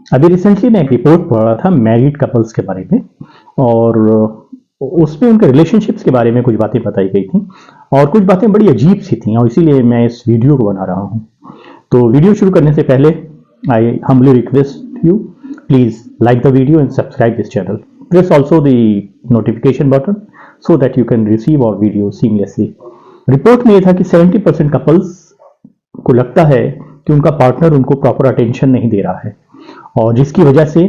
अभी रिसेंटली मैं एक रिपोर्ट पढ़ रहा था मैरिड कपल्स के बारे में, और उसमें उनके रिलेशनशिप्स के बारे में कुछ बातें बताई गई थी, और कुछ बातें बड़ी अजीब सी थी, और इसीलिए मैं इस वीडियो को बना रहा हूँ। तो वीडियो शुरू करने से पहले I humbly request you, please like the video and subscribe this channel. Press also the notification button so that you can receive our video seamlessly. Report में यह था कि 70% कपल्स को लगता है कि उनका पार्टनर उनको प्रॉपर अटेंशन नहीं दे रहा है, और जिसकी वजह से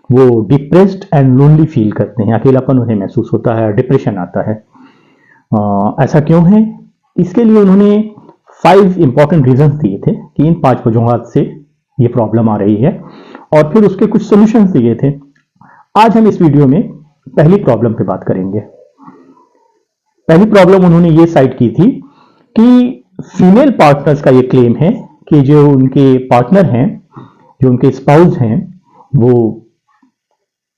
वो डिप्रेस्ड एंड लोनली फील करते हैं, अकेलापन उन्हें महसूस होता है, डिप्रेशन आता है। ऐसा क्यों है? इसके लिए उन्होंने 5 इंपॉर्टेंट रीजंस दिए थे कि इन 5 वजूहात से ये प्रॉब्लम आ रही है, और फिर उसके कुछ सॉल्यूशंस दिए थे। आज हम इस वीडियो में पहली प्रॉब्लम पे बात करेंगे। पहली प्रॉब्लम उन्होंने ये साइट की थी कि फीमेल पार्टनर्स का ये क्लेम है कि जो उनके पार्टनर हैं, जो उनके स्पाउस हैं, वो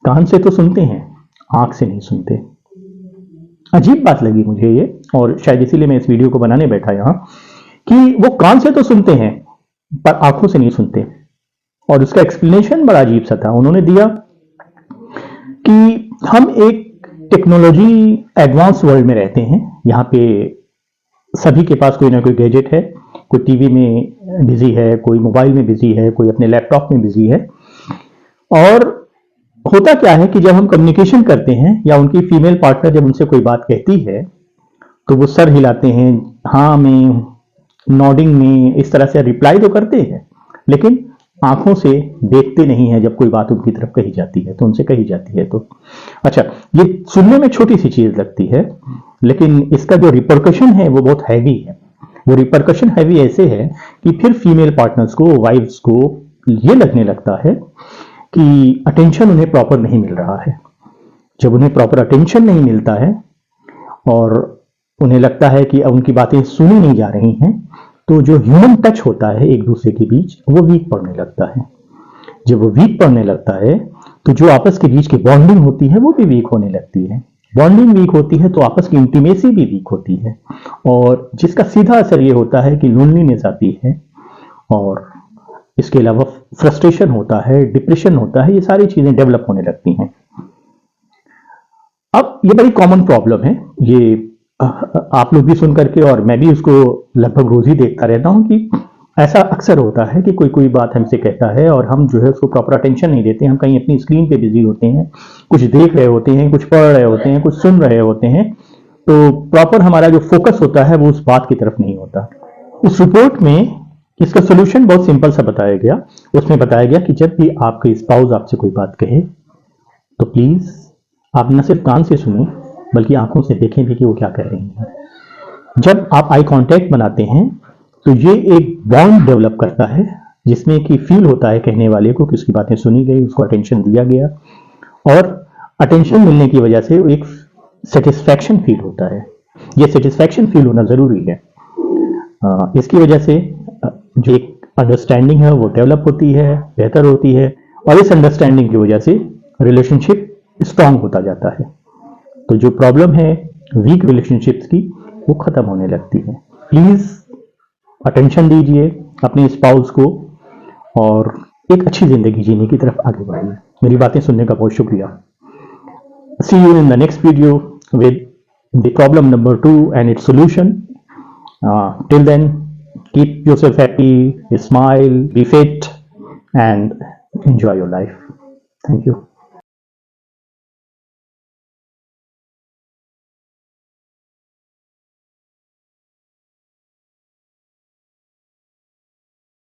कान से तो सुनते हैं, आंख से नहीं सुनते। अजीब बात लगी मुझे ये, और शायद इसीलिए मैं इस वीडियो को बनाने बैठा यहां, कि वो कान से तो सुनते हैं पर आंखों से नहीं सुनते। और उसका एक्सप्लेनेशन बड़ा अजीब सा था। उन्होंने दिया कि हम एक टेक्नोलॉजी एडवांस वर्ल्ड में रहते हैं, यहाँ पे सभी के पास कोई ना कोई गैजेट है, कोई टीवी में बिजी है, कोई मोबाइल में बिजी है, कोई अपने लैपटॉप में बिजी है। और होता क्या है कि जब हम कम्युनिकेशन करते हैं, या उनकी फीमेल पार्टनर जब उनसे कोई बात कहती है, तो वो सर हिलाते हैं, हाँ में, नॉडिंग में, इस तरह से रिप्लाई तो करते हैं, लेकिन आंखों से देखते नहीं है। जब कोई बात उनकी तरफ कही जाती है, तो उनसे कही जाती है, तो अच्छा, ये सुनने में छोटी सी चीज लगती है, लेकिन इसका जो रिपरकशन है वो बहुत हैवी है। वो रिपरकशन हैवी ऐसे है कि फिर फीमेल पार्टनर्स को, वाइफ्स को ये लगने लगता है कि अटेंशन उन्हें प्रॉपर नहीं मिल रहा है। जब उन्हें प्रॉपर अटेंशन नहीं मिलता है, और उन्हें लगता है कि उनकी बातें सुनी नहीं जा रही हैं, तो जो ह्यूमन टच होता है एक दूसरे के बीच, वो वीक पड़ने लगता है। जब वो वीक पड़ने लगता है, तो जो आपस के बीच की बॉन्डिंग होती है वो भी वीक होने लगती है। बॉन्डिंग वीक होती है तो आपस की इंटीमेसी भी वीक होती है, और जिसका सीधा असर ये होता है कि लोनलीनेस आती है, और इसके अलावा फ्रस्ट्रेशन होता है, डिप्रेशन होता है, ये सारी चीजें डेवलप होने लगती हैं। अब ये बड़ी कॉमन प्रॉब्लम है, ये आप लोग भी सुन करके, और मैं भी उसको लगभग रोज ही देखता रहता हूं कि ऐसा अक्सर होता है कि कोई कोई बात हमसे कहता है, और हम जो है उसको प्रॉपर अटेंशन नहीं देते। हम कहीं अपनी स्क्रीन पे बिजी होते हैं, कुछ देख रहे होते हैं, कुछ पढ़ रहे होते हैं, कुछ सुन रहे होते हैं, तो प्रॉपर हमारा जो फोकस होता है वो उस बात की तरफ नहीं होता। उस रिपोर्ट में इसका सोल्यूशन बहुत सिंपल सा बताया गया। उसमें बताया गया कि जब भी आपके स्पाउस आपसे कोई बात कहे, तो प्लीज आप न सिर्फ कान से सुने, बल्कि आंखों से देखें भी कि वो क्या कह रही हैं। जब आप आई कांटेक्ट बनाते हैं, तो ये एक बॉन्ड डेवलप करता है, जिसमें कि फील होता है कहने वाले को कि उसकी बातें सुनी गई, उसको अटेंशन दिया गया, और अटेंशन मिलने की वजह से एक सेटिस्फैक्शन फील होता है। ये सेटिस्फैक्शन फील होना जरूरी है। इसकी वजह से जो एक अंडरस्टैंडिंग है वो डेवलप होती है, बेहतर होती है, और इस अंडरस्टैंडिंग की वजह से रिलेशनशिप स्ट्रांग होता जाता है। तो जो प्रॉब्लम है वीक रिलेशनशिप्स की, वो खत्म होने लगती है। प्लीज अटेंशन दीजिए अपने स्पाउस को, और एक अच्छी जिंदगी जीने की तरफ आगे बढ़िए। मेरी बातें सुनने का बहुत शुक्रिया। See you in the next video with the problem number 2 and its solution. Till then, keep yourself happy, smile, be fit, and enjoy your life. Thank you.